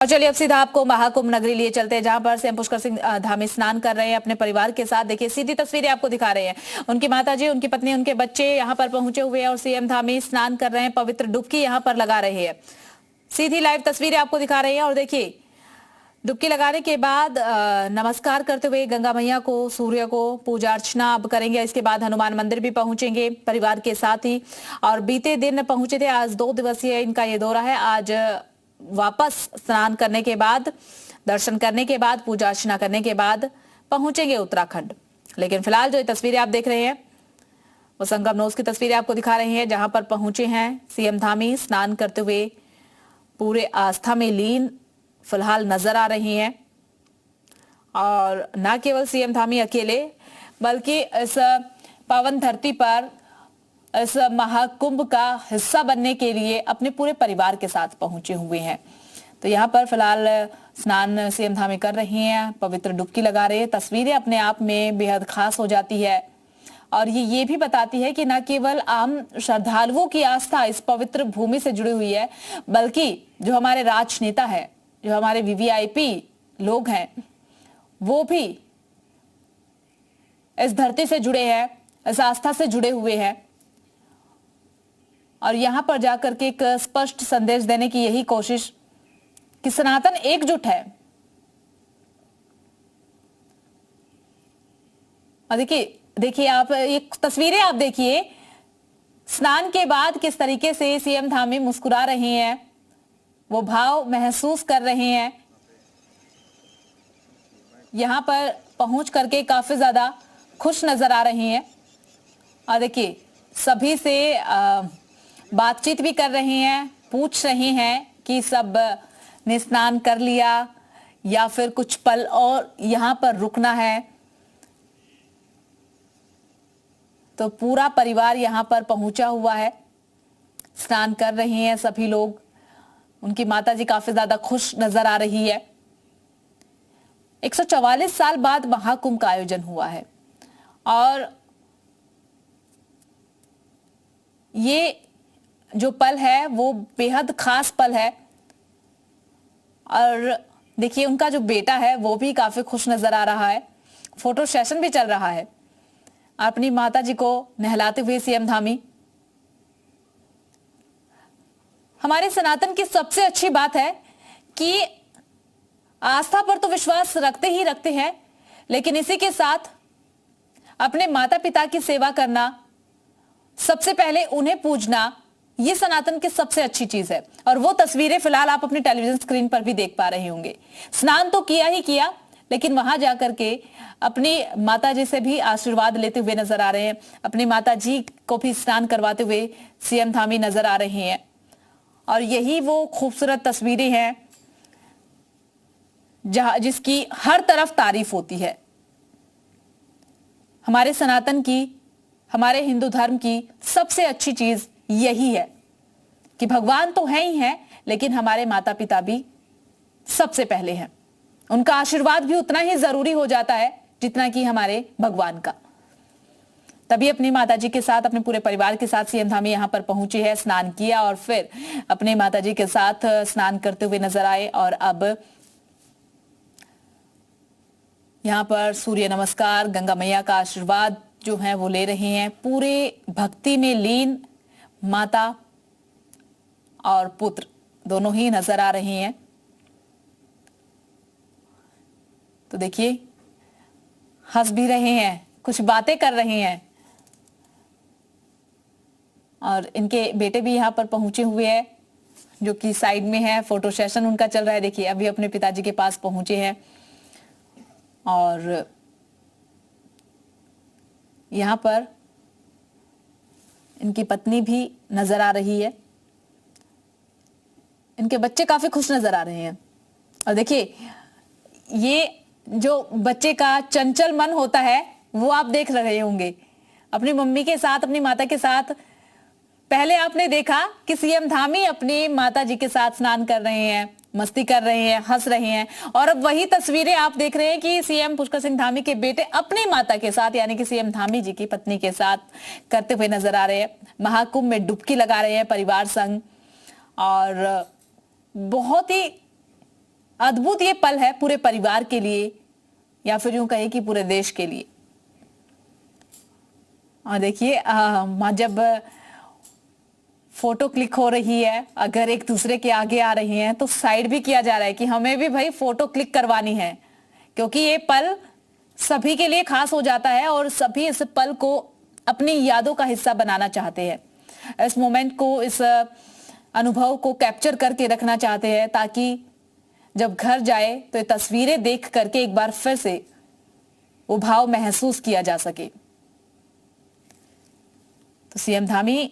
और चलिए अब सीधा आपको महाकुंभ नगरी लिए चलते हैं, जहां पर सीएम पुष्कर सिंह धामी स्नान कर रहे हैं अपने परिवार के साथ। देखिए सीधी तस्वीरें आपको दिखा रहे हैं। उनकी माताजी, उनकी पत्नी, उनके बच्चे यहां पर पहुंचे हुए हैं और सीएम धामी स्नान कर रहे हैं, पवित्र डुबकी यहां पर लगा रहे हैं। सीधी लाइव तस्वीरें आपको दिखा रहे हैं। और देखिए डुबकी लगाने के बाद नमस्कार करते हुए गंगा मैया को, सूर्य को पूजा अर्चना अब करेंगे। इसके बाद हनुमान मंदिर भी पहुंचेंगे परिवार के साथ ही। और बीते दिन पहुंचे थे, आज 2 दिवसीय इनका ये दौरा है। आज वापस स्नान करने के बाद, दर्शन करने के बाद, पूजा अर्चना करने के बाद पहुंचेंगे उत्तराखंड। लेकिन फिलहाल जो ये तस्वीरें आप देख रहे हैं वो संगम नोज की तस्वीरें आपको दिखा रही हैं, जहां पर पहुंचे हैं सीएम धामी स्नान करते हुए, पूरे आस्था में लीन फिलहाल नजर आ रही हैं। और न केवल सीएम धामी अकेले, बल्कि इस पावन धरती पर इस महाकुंभ का हिस्सा बनने के लिए अपने पूरे परिवार के साथ पहुंचे हुए हैं। तो यहाँ पर फिलहाल स्नान सीएम धामी कर रही हैं, पवित्र डुबकी लगा रहे हैं। तस्वीरें अपने आप में बेहद खास हो जाती है और ये भी बताती है कि न केवल आम श्रद्धालुओं की आस्था इस पवित्र भूमि से जुड़ी हुई है, बल्कि जो हमारे राजनेता है, जो हमारे वीवीआईपी लोग हैं, वो भी इस धरती से जुड़े हैं, इस आस्था से जुड़े हुए हैं। और यहां पर जाकर के एक स्पष्ट संदेश देने की यही कोशिश कि सनातन एकजुट है। और देखिए आप एक तस्वीरें आप देखिए, स्नान के बाद किस तरीके से सीएम धामी मुस्कुरा रहे हैं, वो भाव महसूस कर रहे हैं। यहां पर पहुंच करके काफी ज्यादा खुश नजर आ रही हैं। और देखिए सभी से बातचीत भी कर रही हैं, पूछ रही हैं कि सब ने स्नान कर लिया या फिर कुछ पल और यहां पर रुकना है। तो पूरा परिवार यहां पर पहुंचा हुआ है, स्नान कर रही हैं सभी लोग। उनकी माताजी काफी ज्यादा खुश नजर आ रही है। 144 साल बाद महाकुंभ का आयोजन हुआ है और ये जो पल है वो बेहद खास पल है। और देखिए उनका जो बेटा है वो भी काफी खुश नजर आ रहा है, फोटो सेशन भी चल रहा है। अपनी माताजी को नहलाते हुए सीएम धामी। हमारे सनातन की सबसे अच्छी बात है कि आस्था पर तो विश्वास रखते ही रखते हैं, लेकिन इसी के साथ अपने माता पिता की सेवा करना, सबसे पहले उन्हें पूजना, ये सनातन की सबसे अच्छी चीज है। और वो तस्वीरें फिलहाल आप अपनी टेलीविजन स्क्रीन पर भी देख पा रहे होंगे। स्नान तो किया ही किया, लेकिन वहां जाकर के अपनी माताजी से भी आशीर्वाद लेते हुए नजर आ रहे हैं। अपनी माताजी को भी स्नान करवाते हुए सीएम धामी नजर आ रहे हैं। और यही वो खूबसूरत तस्वीरें हैं जिसकी हर तरफ तारीफ होती है। हमारे सनातन की, हमारे हिंदू धर्म की सबसे अच्छी चीज यही है कि भगवान तो है ही है, लेकिन हमारे माता पिता भी सबसे पहले हैं। उनका आशीर्वाद भी उतना ही जरूरी हो जाता है जितना कि हमारे भगवान का। तभी अपनी माताजी के साथ, अपने पूरे परिवार के साथ सीएम धामी यहां पर पहुंचे हैं, स्नान किया और फिर अपने माताजी के साथ स्नान करते हुए नजर आए। और अब यहां पर सूर्य नमस्कार, गंगा मैया का आशीर्वाद जो है वो ले रहे हैं। पूरे भक्ति में लीन माता और पुत्र दोनों ही नजर आ रहे हैं। तो देखिए हंस भी रहे हैं, कुछ बातें कर रहे हैं। और इनके बेटे भी यहां पर पहुंचे हुए हैं, जो कि साइड में है, फोटो सेशन उनका चल रहा है। देखिए अभी अपने पिताजी के पास पहुंचे हैं और यहां पर इनकी पत्नी भी नजर आ रही है। इनके बच्चे काफी खुश नजर आ रहे हैं। और देखिए ये जो बच्चे का चंचल मन होता है वो आप देख रहे होंगे। अपनी मम्मी के साथ, अपनी माता के साथ पहले आपने देखा कि सीएम धामी अपनी माता जी के साथ स्नान कर रहे हैं, मस्ती कर रहे हैं, हंस रहे हैं। और अब वही तस्वीरें आप देख रहे हैं कि सीएम पुष्कर सिंह धामी के बेटे अपनी माता के साथ, यानी कि सीएम धामी जी की पत्नी के साथ करते हुए नजर आ रहे हैं। महाकुंभ में डुबकी लगा रहे हैं परिवार संग। और बहुत ही अद्भुत ये पल है पूरे परिवार के लिए, या फिर यूं कहे कि पूरे देश के लिए। और देखिए जब फोटो क्लिक हो रही है, अगर एक दूसरे के आगे आ रही हैं तो साइड भी किया जा रहा है कि हमें भी भाई फोटो क्लिक करवानी है, क्योंकि ये पल सभी के लिए खास हो जाता है और सभी इस पल को अपनी यादों का हिस्सा बनाना चाहते हैं। इस मोमेंट को, इस अनुभव को कैप्चर करके रखना चाहते हैं, ताकि जब घर जाए तो ये तस्वीरें देख करके एक बार फिर से वो भाव महसूस किया जा सके। तो सीएम धामी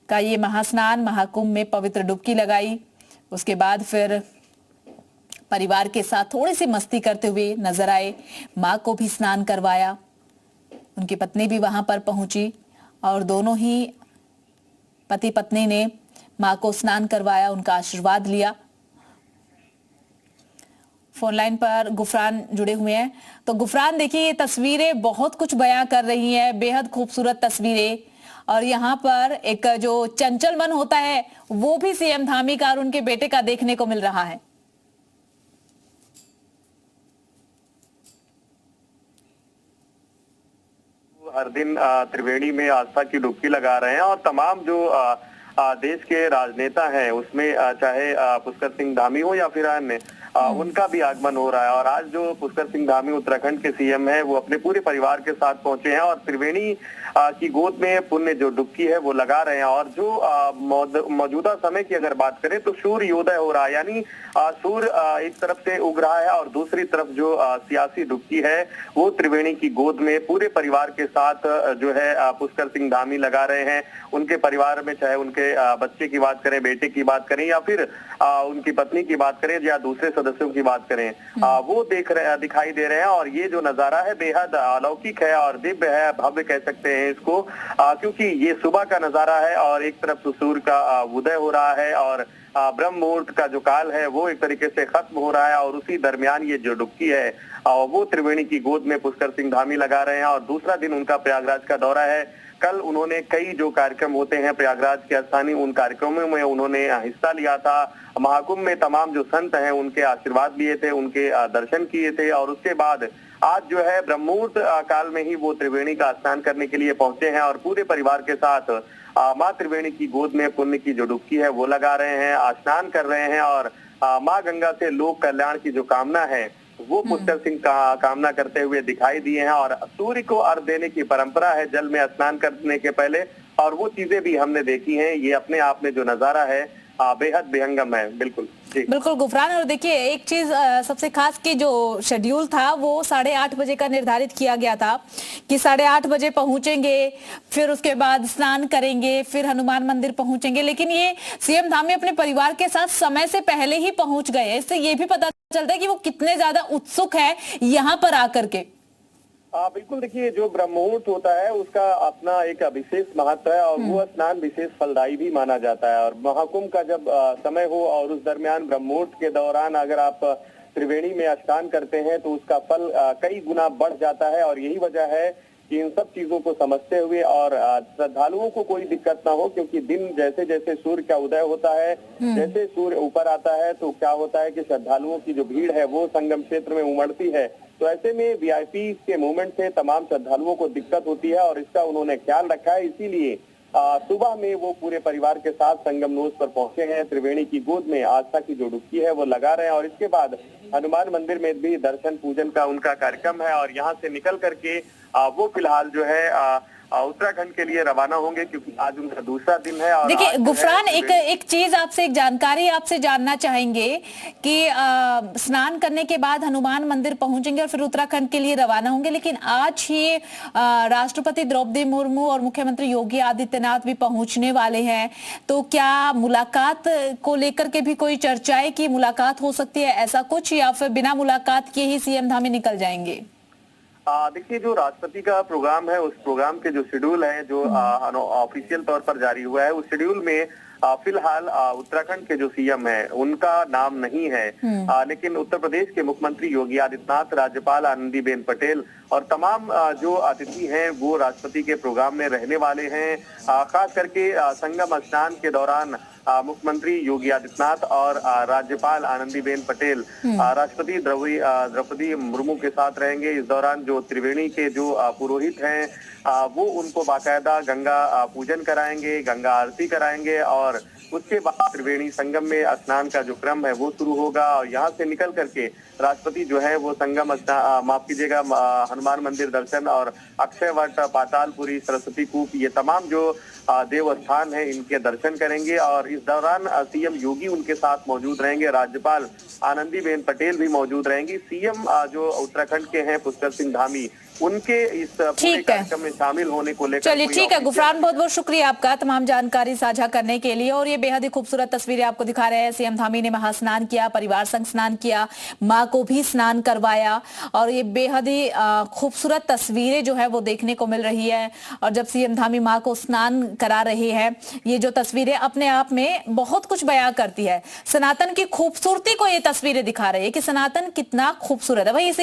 का ये महास्नान, महाकुंभ में पवित्र डुबकी लगाई, उसके बाद फिर परिवार के साथ थोड़ी सी मस्ती करते हुए नजर आए। मां को भी स्नान करवाया, उनकी पत्नी भी वहां पर पहुंची और दोनों ही पति पत्नी ने मां को स्नान करवाया, उनका आशीर्वाद लिया। फोन लाइन पर गुफरान जुड़े हुए हैं। तो गुफरान, देखिए ये तस्वीरें बहुत कुछ बयां कर रही हैं, बेहद खूबसूरत तस्वीरें, और यहाँ पर एक जो चंचल मन होता है वो भी सीएम धामी का और उनके बेटे का देखने को मिल रहा है। हर दिन त्रिवेणी में आस्था की डुबकी लगा रहे हैं और तमाम जो देश के राजनेता हैं उसमें चाहे पुष्कर सिंह धामी हो या फिर अन्य, उनका भी आगमन हो रहा है। और आज जो पुष्कर सिंह धामी उत्तराखंड के सीएम हैं वो अपने पूरे परिवार के साथ पहुंचे हैं और त्रिवेणी की गोद में पुण्य जो डुबकी है वो लगा रहे हैं। और जो मौजूदा समय की अगर बात करें तो सूर्योदय हो रहा है, यानी सूर्य एक तरफ से उग रहा है और दूसरी तरफ जो सियासी डुबकी है वो त्रिवेणी की गोद में पूरे परिवार के साथ जो है पुष्कर सिंह धामी लगा रहे हैं। उनके परिवार में चाहे उनके बच्चे की बात करें, बेटे की बात करें या फिर उनकी पत्नी की बात करें या दूसरे सदस्यों की बात करें, वो दिखाई दे रहे हैं। और ये जो नजारा है बेहद अलौकिक है और दिव्य है, भव्य कह सकते हैं इसको, क्योंकि ये सुबह का नजारा है और एक तरफ सूर्य का उदय हो रहा है और ब्रह्म मुहूर्त का जो काल है वो एक तरीके से खत्म हो रहा है और उसी दरमियान ये जो डुबकी है वो त्रिवेणी की गोद में पुष्कर सिंह धामी लगा रहे हैं। और दूसरा दिन उनका प्रयागराज का दौरा है। कल उन्होंने कई जो कार्यक्रम होते हैं प्रयागराज के स्थानीय, उन कार्यक्रमों में उन्होंने हिस्सा लिया था। महाकुंभ में तमाम जो संत हैं उनके आशीर्वाद लिए थे, उनके दर्शन किए थे और उसके बाद आज जो है ब्रह्ममुहूर्त काल में ही वो त्रिवेणी का स्नान करने के लिए पहुंचे हैं और पूरे परिवार के साथ माँ त्रिवेणी की गोद में पुण्य की जो डुबकी है वो लगा रहे हैं, स्नान कर रहे हैं। और माँ गंगा से लोक कल्याण की जो कामना है वो पुष्कर सिंह का कामना करते हुए दिखाई दिए हैं। और सूर्य को अर्घ देने की परंपरा है जल में स्नान करने के पहले, और वो चीजें भी हमने देखी हैं। ये अपने आप में जो नजारा है बेहद विहंगम है। बिल्कुल बिल्कुल गुफरान। और देखिए एक चीज सबसे खास कि जो शेड्यूल था वो 8:30 बजे का निर्धारित किया गया था कि 8:30 बजे पहुंचेंगे, फिर उसके बाद स्नान करेंगे, फिर हनुमान मंदिर पहुंचेंगे, लेकिन ये सीएम धामी अपने परिवार के साथ समय से पहले ही पहुंच गए। इससे ये भी पता चलता है कि वो कितने ज्यादा उत्सुक है यहाँ पर आकर के। बिल्कुल, देखिए जो ब्रह्ममुहूर्त होता है उसका अपना एक विशेष महत्व है और वो स्नान विशेष फलदायी भी माना जाता है। और महाकुंभ का जब समय हो और उस दरमियान ब्रह्ममुहूर्त के दौरान अगर आप त्रिवेणी में स्नान करते हैं तो उसका फल कई गुना बढ़ जाता है। और यही वजह है कि इन सब चीजों को समझते हुए और श्रद्धालुओं को कोई दिक्कत ना हो, क्योंकि दिन जैसे जैसे सूर्य का उदय होता है, जैसे सूर्य ऊपर आता है तो क्या होता है कि श्रद्धालुओं की जो भीड़ है वो संगम क्षेत्र में उमड़ती है। तो ऐसे में वीआईपी के मूवमेंट से तमाम श्रद्धालुओं को दिक्कत होती है और इसका उन्होंने ख्याल रखा है। इसीलिए सुबह में वो पूरे परिवार के साथ संगम नोज पर पहुंचे हैं। त्रिवेणी की गोद में आस्था की जो डुबकी है वो लगा रहे हैं और इसके बाद हनुमान मंदिर में भी दर्शन पूजन का उनका कार्यक्रम है। और यहाँ से निकल करके वो फिलहाल जो है उत्तराखंड के लिए रवाना होंगे, क्योंकि आज उनका दूसरा दिन है। और देखिए गुफरान, एक चीज आपसे, एक जानकारी आपसे जानना चाहेंगे कि स्नान करने के बाद हनुमान मंदिर पहुंचेंगे और फिर उत्तराखंड के लिए रवाना होंगे, लेकिन आज ही राष्ट्रपति द्रौपदी मुर्मू और मुख्यमंत्री योगी आदित्यनाथ भी पहुंचने वाले हैं। तो क्या मुलाकात को लेकर के भी कोई चर्चाएं की मुलाकात हो सकती है, ऐसा कुछ, या फिर बिना मुलाकात के ही सीएम धामी निकल जाएंगे? देखिए जो राष्ट्रपति का प्रोग्राम है उस प्रोग्राम के जो शेड्यूल है जो ऑफिशियल तौर पर जारी हुआ है उस शेड्यूल में फिलहाल उत्तराखंड के जो सीएम है उनका नाम नहीं है, लेकिन उत्तर प्रदेश के मुख्यमंत्री योगी आदित्यनाथ, राज्यपाल आनंदीबेन पटेल और तमाम जो अतिथि हैं वो राष्ट्रपति के प्रोग्राम में रहने वाले हैं। खास करके संगम स्नान के दौरान मुख्यमंत्री योगी आदित्यनाथ और राज्यपाल आनंदीबेन पटेल राष्ट्रपति द्रौपदी मुर्मू के साथ रहेंगे। इस दौरान जो त्रिवेणी के जो पुरोहित हैं वो उनको बाकायदा गंगा पूजन कराएंगे, गंगा आरती कराएंगे और उसके बाद त्रिवेणी संगम में स्नान का जो क्रम है वो शुरू होगा। और यहाँ से निकल करके राष्ट्रपति जो है वो संगम माफ कीजिएगा हनुमान मंदिर दर्शन और अक्षय वट, पातालपुरी, सरस्वती कूप, ये तमाम जो देव स्थान है इनके दर्शन करेंगे। और इस दौरान सीएम योगी उनके साथ मौजूद रहेंगे, राज्यपाल आनंदीबेन पटेल भी मौजूद रहेंगी। सीएम जो उत्तराखंड के हैं पुष्कर सिंह धामी, उनके इस पूरे कार्यक्रम में शामिल होने को लेकर चलिए ठीक है गुफरान, बहुत बहुत शुक्रिया आपका तमाम जानकारी साझा करने के लिए। और ये बेहद ही खूबसूरत तस्वीरें आपको दिखा रहे हैं। सीएम धामी ने महास्नान किया, परिवार संग स्नान किया, माँ को भी स्नान करवाया और ये बेहद ही खूबसूरत तस्वीरें जो है वो देखने को मिल रही है। और जब सीएम धामी माँ को स्नान करा रहे हैं, ये जो तस्वीरें अपने आप में बहुत कुछ बयां करती है। सनातन की खूबसूरती को ये तस्वीरें दिखा रही है कि सनातन कितना खूबसूरत है भाई।